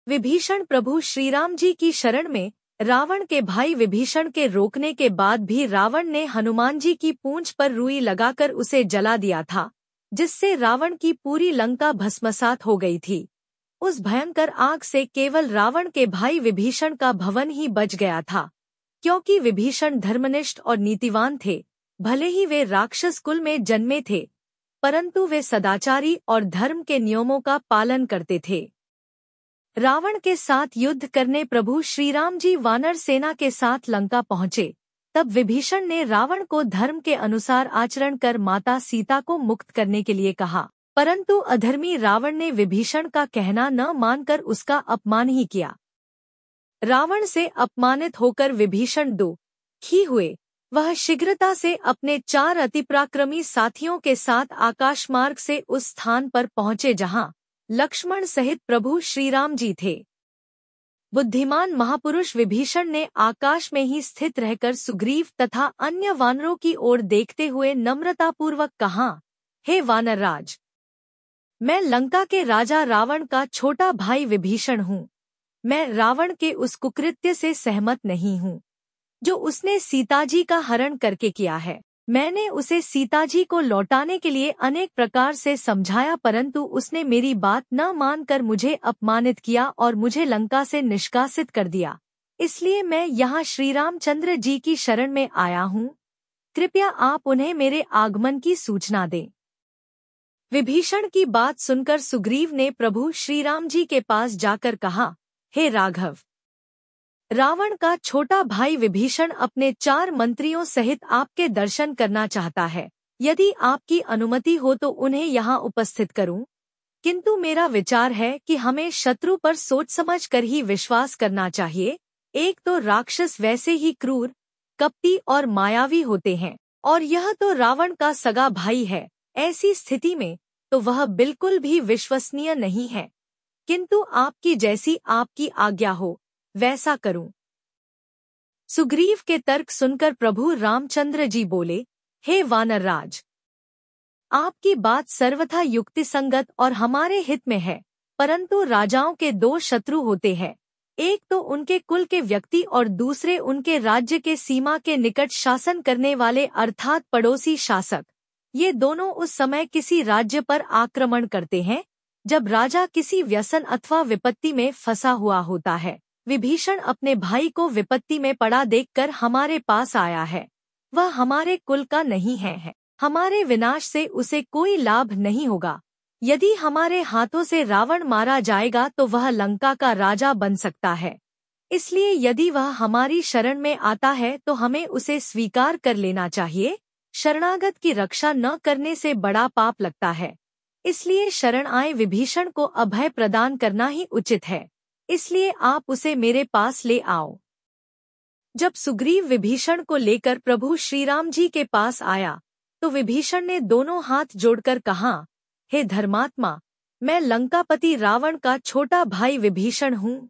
विभीषण प्रभु श्रीराम जी की शरण में। रावण के भाई विभीषण के रोकने के बाद भी रावण ने हनुमान जी की पूंछ पर रुई लगाकर उसे जला दिया था, जिससे रावण की पूरी लंका भस्मसात हो गई थी। उस भयंकर आग से केवल रावण के भाई विभीषण का भवन ही बच गया था, क्योंकि विभीषण धर्मनिष्ठ और नीतिवान थे। भले ही वे राक्षस कुल में जन्मे थे, परंतु वे सदाचारी और धर्म के नियमों का पालन करते थे। रावण के साथ युद्ध करने प्रभु श्रीराम जी वानर सेना के साथ लंका पहुंचे। तब विभीषण ने रावण को धर्म के अनुसार आचरण कर माता सीता को मुक्त करने के लिए कहा, परंतु अधर्मी रावण ने विभीषण का कहना न मानकर उसका अपमान ही किया। रावण से अपमानित होकर विभीषण दुखी हुए। वह शीघ्रता से अपने 4 अतिपराक्रमी साथियों के साथ आकाशमार्ग से उस स्थान पर पहुंचे जहां लक्ष्मण सहित प्रभु श्रीराम जी थे। बुद्धिमान महापुरुष विभीषण ने आकाश में ही स्थित रहकर सुग्रीव तथा अन्य वानरों की ओर देखते हुए नम्रतापूर्वक कहा, हे वानरराज, मैं लंका के राजा रावण का छोटा भाई विभीषण हूँ। मैं रावण के उस कुकृत्य से सहमत नहीं हूँ जो उसने सीताजी का हरण करके किया है। मैंने उसे सीताजी को लौटाने के लिए अनेक प्रकार से समझाया, परंतु उसने मेरी बात न मानकर मुझे अपमानित किया और मुझे लंका से निष्कासित कर दिया। इसलिए मैं यहाँ श्री रामचंद्र जी की शरण में आया हूँ। कृपया आप उन्हें मेरे आगमन की सूचना दें। विभीषण की बात सुनकर सुग्रीव ने प्रभु श्रीराम जी के पास जाकर कहा, हे राघव, रावण का छोटा भाई विभीषण अपने 4 मंत्रियों सहित आपके दर्शन करना चाहता है। यदि आपकी अनुमति हो तो उन्हें यहाँ उपस्थित करूं, किंतु मेरा विचार है कि हमें शत्रु पर सोच समझ कर ही विश्वास करना चाहिए। एक तो राक्षस वैसे ही क्रूर, कपटी और मायावी होते हैं, और यह तो रावण का सगा भाई है। ऐसी स्थिति में तो वह बिल्कुल भी विश्वसनीय नहीं है, किंतु आपकी जैसी आपकी आज्ञा हो वैसा करूं। सुग्रीव के तर्क सुनकर प्रभु रामचंद्र जी बोले, हे वानरराज, आपकी बात सर्वथा युक्तिसंगत और हमारे हित में है, परंतु राजाओं के 2 शत्रु होते हैं। एक तो उनके कुल के व्यक्ति और दूसरे उनके राज्य के सीमा के निकट शासन करने वाले अर्थात पड़ोसी शासक। ये दोनों उस समय किसी राज्य पर आक्रमण करते हैं जब राजा किसी व्यसन अथवा विपत्ति में फंसा हुआ होता है। विभीषण अपने भाई को विपत्ति में पड़ा देखकर हमारे पास आया है। वह हमारे कुल का नहीं है। हमारे विनाश से उसे कोई लाभ नहीं होगा। यदि हमारे हाथों से रावण मारा जाएगा तो वह लंका का राजा बन सकता है। इसलिए यदि वह हमारी शरण में आता है तो हमें उसे स्वीकार कर लेना चाहिए। शरणागत की रक्षा न करने से बड़ा पाप लगता है। इसलिए शरण आए विभीषण को अभय प्रदान करना ही उचित है। इसलिए आप उसे मेरे पास ले आओ। जब सुग्रीव विभीषण को लेकर प्रभु श्रीराम जी के पास आया तो विभीषण ने दोनों हाथ जोड़कर कहा, हे धर्मात्मा, मैं लंकापति रावण का छोटा भाई विभीषण हूँ।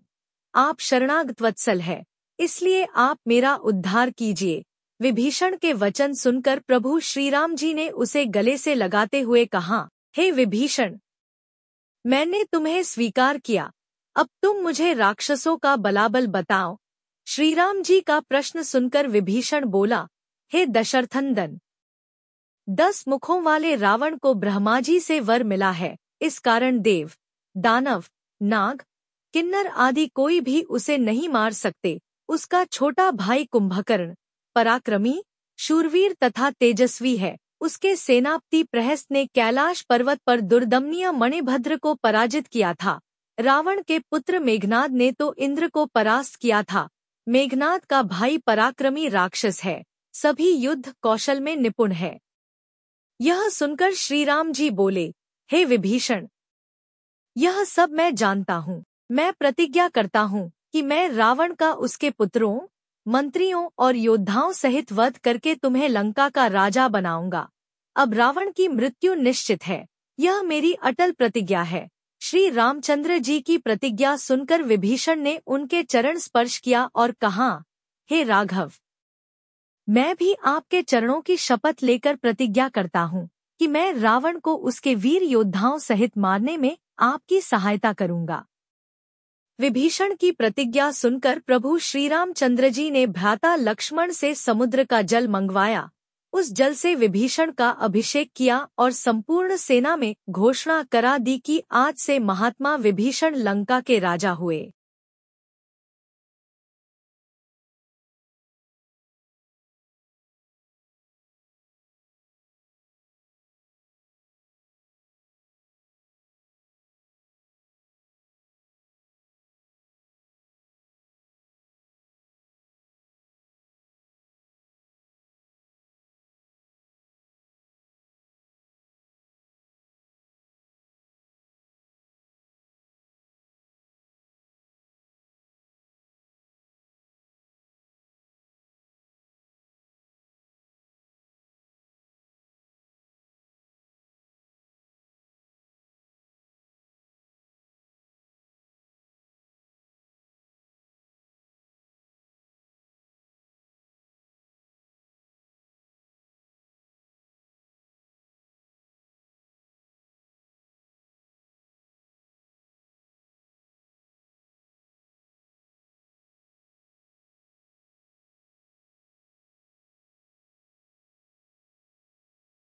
आप शरणागत वत्सल है, इसलिए आप मेरा उद्धार कीजिए। विभीषण के वचन सुनकर प्रभु श्रीराम जी ने उसे गले से लगाते हुए कहा, हे विभीषण, मैंने तुम्हें स्वीकार किया। अब तुम मुझे राक्षसों का बलाबल बताओ। श्रीराम जी का प्रश्न सुनकर विभीषण बोला, हे दशरथनंदन, 10 मुखों वाले रावण को ब्रह्मा जी से वर मिला है। इस कारण देव, दानव, नाग, किन्नर आदि कोई भी उसे नहीं मार सकते। उसका छोटा भाई कुंभकर्ण पराक्रमी, शूरवीर तथा तेजस्वी है। उसके सेनापति प्रहस्त ने कैलाश पर्वत पर दुर्दमनीय मणिभद्र को पराजित किया था। रावण के पुत्र मेघनाद ने तो इंद्र को परास्त किया था। मेघनाद का भाई पराक्रमी राक्षस है, सभी युद्ध कौशल में निपुण है। यह सुनकर श्रीराम जी बोले, हे विभीषण, यह सब मैं जानता हूँ। मैं प्रतिज्ञा करता हूँ कि मैं रावण का उसके पुत्रों, मंत्रियों और योद्धाओं सहित वध करके तुम्हें लंका का राजा बनाऊंगा। अब रावण की मृत्यु निश्चित है, यह मेरी अटल प्रतिज्ञा है। श्री रामचंद्र जी की प्रतिज्ञा सुनकर विभीषण ने उनके चरण स्पर्श किया और कहा, हे राघव, मैं भी आपके चरणों की शपथ लेकर प्रतिज्ञा करता हूँ कि मैं रावण को उसके वीर योद्धाओं सहित मारने में आपकी सहायता करूंगा। विभीषण की प्रतिज्ञा सुनकर प्रभु श्री रामचंद्र जी ने भ्राता लक्ष्मण से समुद्र का जल मंगवाया। उस जल से विभीषण का अभिषेक किया और संपूर्ण सेना में घोषणा करा दी कि आज से महात्मा विभीषण लंका के राजा हुए।